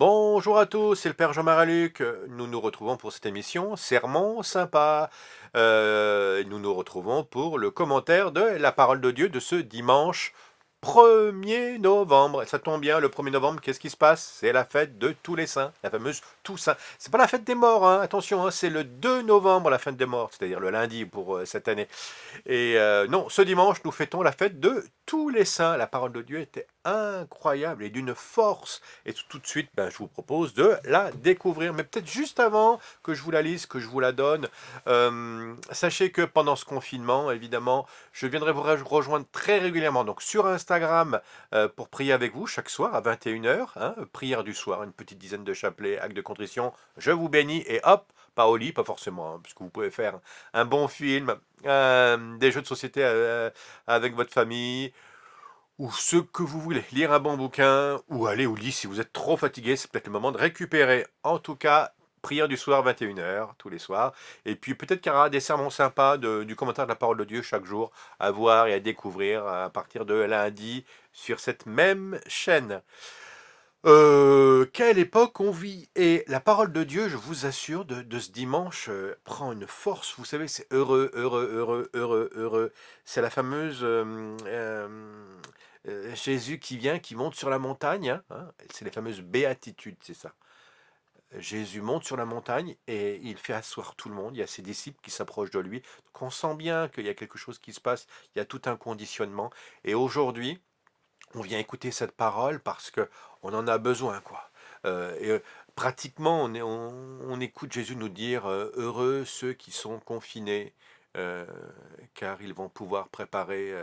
Bonjour à tous, c'est le Père Jean-Marie Luc. Nous nous retrouvons pour cette émission Sermon sympa. Nous nous retrouvons pour le commentaire de la parole de Dieu de ce dimanche 1er novembre. Ça tombe bien, le 1er novembre, qu'est-ce qui se passe? C'est la fête de tous les saints, la fameuse Toussaint. C'est pas la fête des morts, hein, attention, hein, c'est le 2 novembre la fête des morts, c'est-à-dire le lundi pour cette année. Et non, ce dimanche, nous fêtons la fête de tous les saints. La parole de Dieu était incroyable et d'une force. Et tout de suite, je vous propose de la découvrir. Mais peut-être juste avant que je vous la lise, que je vous la donne, sachez que pendant ce confinement, évidemment, je viendrai vous rejoindre très régulièrement. Donc sur Instagram, pour prier avec vous chaque soir à 21h. Prière du soir, une petite dizaine de chapelets, acte de contrition. Je vous bénis et hop, pas au lit, pas forcément, puisque vous pouvez faire un bon film, des jeux de société avec votre famille, ou ce que vous voulez, lire un bon bouquin, ou aller au lit si vous êtes trop fatigué, c'est peut-être le moment de récupérer. En tout cas, prière du soir, 21h, tous les soirs. Et puis peut-être qu'il y aura des sermons sympas du commentaire de la parole de Dieu chaque jour à voir et à découvrir à partir de lundi sur cette même chaîne. Quelle époque on vit! Et la parole de Dieu, je vous assure, de ce dimanche prend une force. Vous savez, c'est heureux, heureux, heureux, heureux, heureux. C'est la fameuse Jésus qui vient, qui monte sur la montagne. C'est les fameuses béatitudes, c'est ça. Jésus monte sur la montagne et il fait asseoir tout le monde. Il y a ses disciples qui s'approchent de lui. Donc on sent bien qu'il y a quelque chose qui se passe. Il y a tout un conditionnement. Et aujourd'hui, on vient écouter cette parole parce que on en a besoin, quoi. Pratiquement, on écoute Jésus nous dire heureux ceux qui sont confinés, euh, car ils vont pouvoir préparer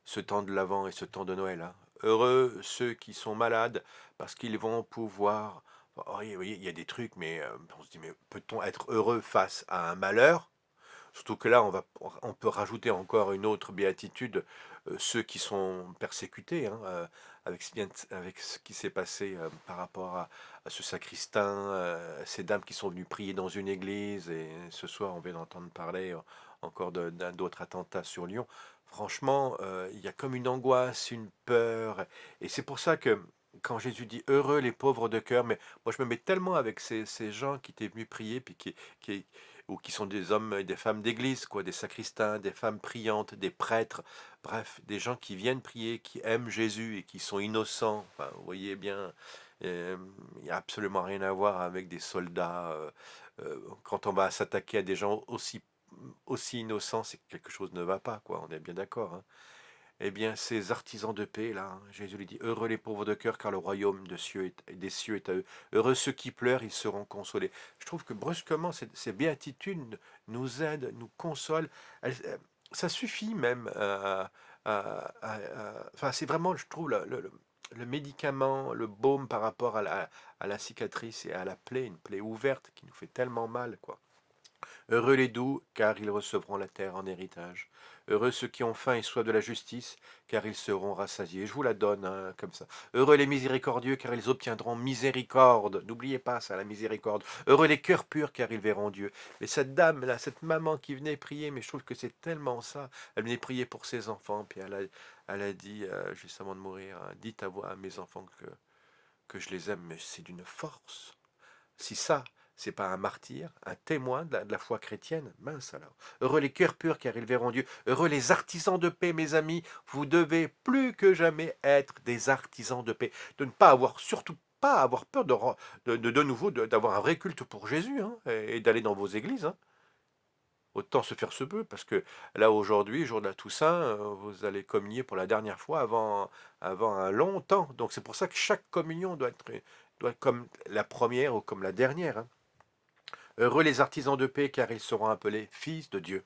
ce temps de l'Avent et ce temps de Noël. Heureux ceux qui sont malades, parce qu'ils vont pouvoir. Oh, oui, oui, il y a des trucs, mais on se dit, mais peut-on être heureux face à un malheur? Surtout que là, on peut rajouter encore une autre béatitude, ceux qui sont persécutés, avec ce qui s'est passé par rapport à ce sacristain, ces dames qui sont venues prier dans une église, et ce soir, on vient d'entendre parler encore d'un d'autres attentats sur Lyon. Franchement, il y a comme une angoisse, une peur, et c'est pour ça que quand Jésus dit heureux les pauvres de cœur, mais moi je me mets tellement avec ces gens qui étaient venus prier, puis qui, ou qui sont des hommes et des femmes d'église, quoi, des sacristains, des femmes priantes, des prêtres, bref, des gens qui viennent prier, qui aiment Jésus et qui sont innocents. Enfin, vous voyez bien, il n'y a absolument rien à voir avec des soldats. Quand on va s'attaquer à des gens aussi innocents, c'est que quelque chose ne va pas, quoi. On est bien d'accord, hein. Eh bien, ces artisans de paix, là, Jésus lui dit, heureux les pauvres de cœur, car le royaume des cieux est à eux. Heureux ceux qui pleurent, ils seront consolés. Je trouve que brusquement, ces béatitudes nous aident, nous consolent. Ça suffit même enfin, c'est vraiment, je trouve, le médicament, le baume par rapport à la cicatrice et à la plaie, une plaie ouverte qui nous fait tellement mal, quoi. Heureux les doux, car ils recevront la terre en héritage. Heureux ceux qui ont faim et soif de la justice, car ils seront rassasiés. Je vous la donne, comme ça. Heureux les miséricordieux, car ils obtiendront miséricorde. N'oubliez pas ça, la miséricorde. Heureux les cœurs purs, car ils verront Dieu. Mais cette dame, là, cette maman qui venait prier, mais je trouve que c'est tellement ça. Elle venait prier pour ses enfants, puis elle a dit, juste avant de mourir, dites à mes enfants que je les aime, mais c'est d'une force. Si ça, c'est pas un martyr, un témoin de la foi chrétienne, mince alors. Heureux les cœurs purs, car ils verront Dieu. Heureux les artisans de paix, mes amis. Vous devez plus que jamais être des artisans de paix. De ne pas avoir, surtout pas avoir peur de nouveau d'avoir un vrai culte pour Jésus, et d'aller dans vos églises, hein. Autant se faire ce peu, parce que là aujourd'hui, jour de la Toussaint, vous allez communier pour la dernière fois avant un long temps. Donc c'est pour ça que chaque communion doit être comme la première ou comme la dernière, hein. Heureux les artisans de paix, car ils seront appelés fils de Dieu.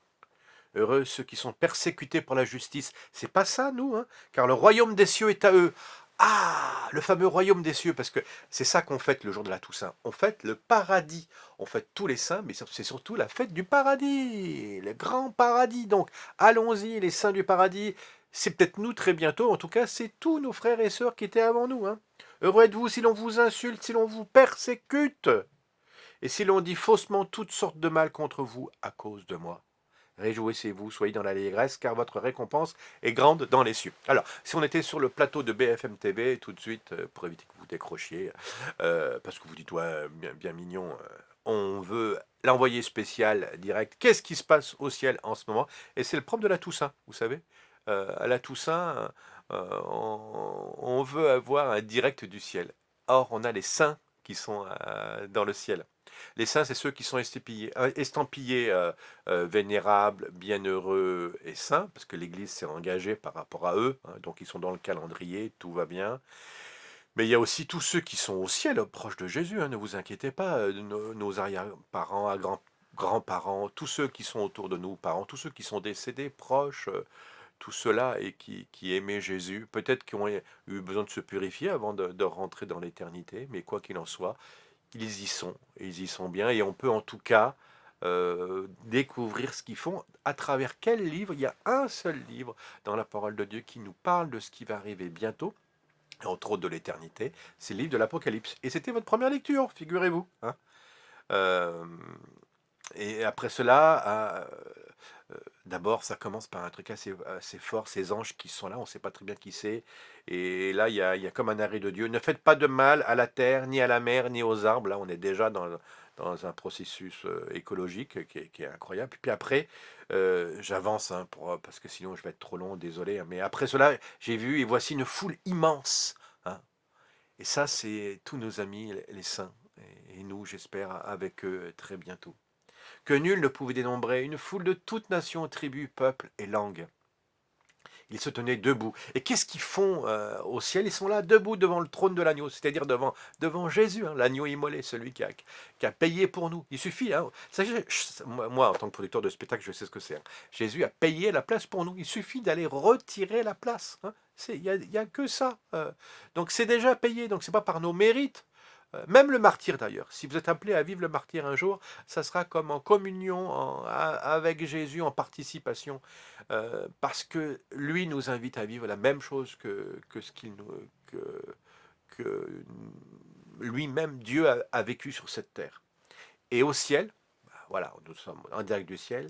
Heureux ceux qui sont persécutés pour la justice. C'est pas ça, nous, hein, car le royaume des cieux est à eux. Ah, le fameux royaume des cieux, parce que c'est ça qu'on fête le jour de la Toussaint. On fête le paradis. On fête tous les saints, mais c'est surtout la fête du paradis, le grand paradis. Donc, allons-y, les saints du paradis. C'est peut-être nous très bientôt, en tout cas, c'est tous nos frères et sœurs qui étaient avant nous, hein. Heureux êtes-vous si l'on vous insulte, si l'on vous persécute, et si l'on dit faussement toutes sortes de mal contre vous à cause de moi. Réjouissez-vous, soyez dans l'allégresse, car votre récompense est grande dans les cieux. Alors, si on était sur le plateau de BFM TV, tout de suite, pour éviter que vous décrochiez, parce que vous dites, ouais, bien, bien mignon, on veut l'envoyé spécial direct. Qu'est-ce qui se passe au ciel en ce moment? Et c'est le propre de la Toussaint, vous savez. À la Toussaint, on veut avoir un direct du ciel. Or, on a les saints qui sont dans le ciel. Les saints, c'est ceux qui sont estampillés vénérables, bienheureux et saints, parce que l'Église s'est engagée par rapport à eux, hein, donc ils sont dans le calendrier, tout va bien. Mais il y a aussi tous ceux qui sont au ciel, proches de Jésus, hein, ne vous inquiétez pas, nos arrière-parents, grands-parents, tous ceux qui sont autour de nous, parents, tous ceux qui sont décédés, proches, tout cela et qui aimaient Jésus, peut-être qui ont eu besoin de se purifier avant de rentrer dans l'éternité, mais quoi qu'il en soit, ils y sont bien, et on peut en tout cas découvrir ce qu'ils font à travers quel livre. Il y a un seul livre dans la parole de Dieu qui nous parle de ce qui va arriver bientôt, entre autres de l'éternité, c'est le livre de l'Apocalypse. Et c'était votre première lecture, figurez-vous, hein. Euh, et après cela, d'abord, ça commence par un truc assez fort, ces anges qui sont là, on ne sait pas très bien qui c'est. Et là, il y a comme un arrêt de Dieu. Ne faites pas de mal à la terre, ni à la mer, ni aux arbres. Là, on est déjà dans un processus écologique qui est incroyable. Puis après, j'avance, hein, parce que sinon je vais être trop long, désolé, hein. Mais après cela, j'ai vu, et voici une foule immense, hein. Et ça, c'est tous nos amis, les saints. Et nous, j'espère, avec eux très bientôt. Que nul ne pouvait dénombrer, une foule de toutes nations, tribus, peuples et langues. Ils se tenaient debout. Et qu'est-ce qu'ils font au ciel? Ils sont là, debout devant le trône de l'agneau, c'est-à-dire devant Jésus, hein, l'agneau immolé, celui qui a payé pour nous. Il suffit, hein, moi, en tant que producteur de spectacle, je sais ce que c'est, hein. Jésus a payé la place pour nous. Il suffit d'aller retirer la place, hein. Il y a que ça. Donc c'est déjà payé, donc c'est pas par nos mérites. Même le martyr d'ailleurs, si vous êtes appelé à vivre le martyr un jour, ça sera comme en communion avec Jésus, en participation, parce que lui nous invite à vivre la même chose que ce qu'il nous, que lui-même, Dieu a vécu sur cette terre. Et au ciel, voilà, nous sommes en direct du ciel,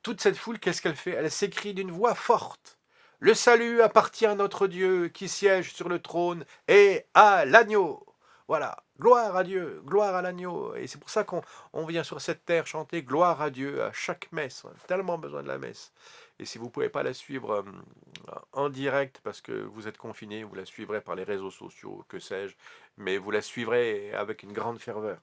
toute cette foule, qu'est-ce qu'elle fait? Elle s'écrie d'une voix forte. Le salut appartient à notre Dieu qui siège sur le trône et à l'agneau. Voilà, gloire à Dieu, gloire à l'agneau. Et c'est pour ça qu'on vient sur cette terre chanter gloire à Dieu à chaque messe. On a tellement besoin de la messe. Et si vous ne pouvez pas la suivre en direct parce que vous êtes confiné, vous la suivrez par les réseaux sociaux, que sais-je, mais vous la suivrez avec une grande ferveur.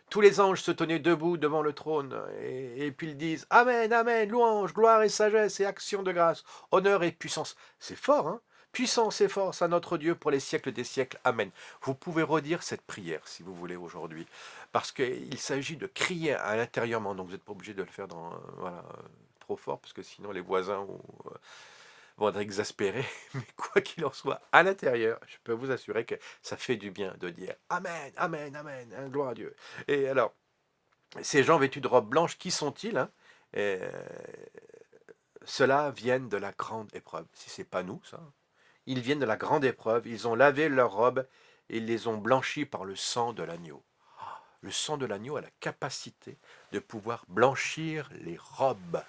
Tous les anges se tenaient debout devant le trône, et puis ils disent Amen, Amen, louange, gloire et sagesse et action de grâce, honneur et puissance. C'est fort, hein? Puissance et force à notre Dieu pour les siècles des siècles. Amen. Vous pouvez redire cette prière si vous voulez aujourd'hui, parce qu'il s'agit de crier à l'intérieurement, donc vous n'êtes pas obligé de le faire voilà, trop fort, parce que sinon les voisins vont être exaspérés. Mais quoi qu'il en soit, à l'intérieur, je peux vous assurer que ça fait du bien de dire Amen, Amen, Amen, hein, gloire à Dieu. Et alors, ces gens vêtus de robes blanches, qui sont-ils, hein? Et, ceux-là viennent de la grande épreuve. Si c'est pas nous, ça. Ils viennent de la grande épreuve. Ils ont lavé leurs robes et ils les ont blanchies par le sang de l'agneau. Le sang de l'agneau a la capacité de pouvoir blanchir les robes.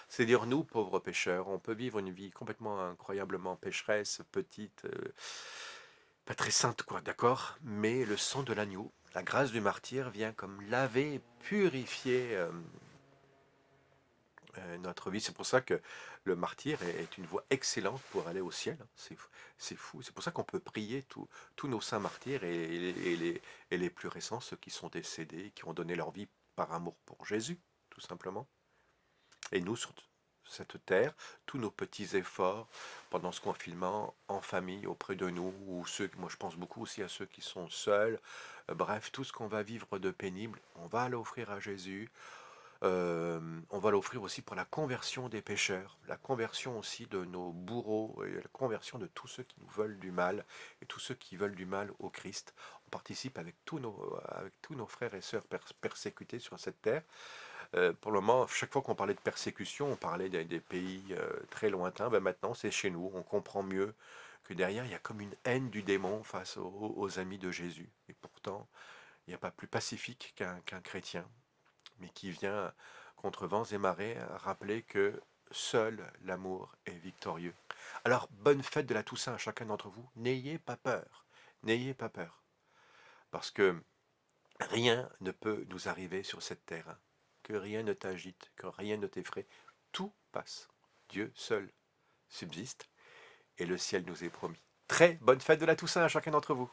C'est-à-dire nous, pauvres pécheurs, on peut vivre une vie complètement incroyablement pécheresse, petite, pas très sainte, quoi, d'accord? Mais le sang de l'agneau, la grâce du martyr vient comme laver, purifier notre vie. C'est pour ça que le martyr est une voie excellente pour aller au ciel, hein. C'est fou. C'est pour ça qu'on peut prier tous nos saints martyrs et les plus récents, ceux qui sont décédés, qui ont donné leur vie par amour pour Jésus, tout simplement. Et nous, sur cette terre, tous nos petits efforts pendant ce confinement, en famille, auprès de nous, ou moi je pense beaucoup aussi à ceux qui sont seuls, bref, tout ce qu'on va vivre de pénible, on va l'offrir à Jésus. On va l'offrir aussi pour la conversion des pécheurs, la conversion aussi de nos bourreaux, et la conversion de tous ceux qui nous veulent du mal, et tous ceux qui veulent du mal au Christ. On participe avec tous nos frères et sœurs persécutés sur cette terre. Pour le moment, chaque fois qu'on parlait de persécution, on parlait des pays très lointains. Ben maintenant, c'est chez nous. On comprend mieux que derrière, il y a comme une haine du démon face aux amis de Jésus. Et pourtant, il n'y a pas plus pacifique qu'un chrétien, mais qui vient contre vents et marées, rappeler que seul l'amour est victorieux. Alors, bonne fête de la Toussaint à chacun d'entre vous. N'ayez pas peur. N'ayez pas peur. Parce que rien ne peut nous arriver sur cette terre, hein. Que rien ne t'agite, que rien ne t'effraie. Tout passe. Dieu seul subsiste et le ciel nous est promis. Très bonne fête de la Toussaint à chacun d'entre vous.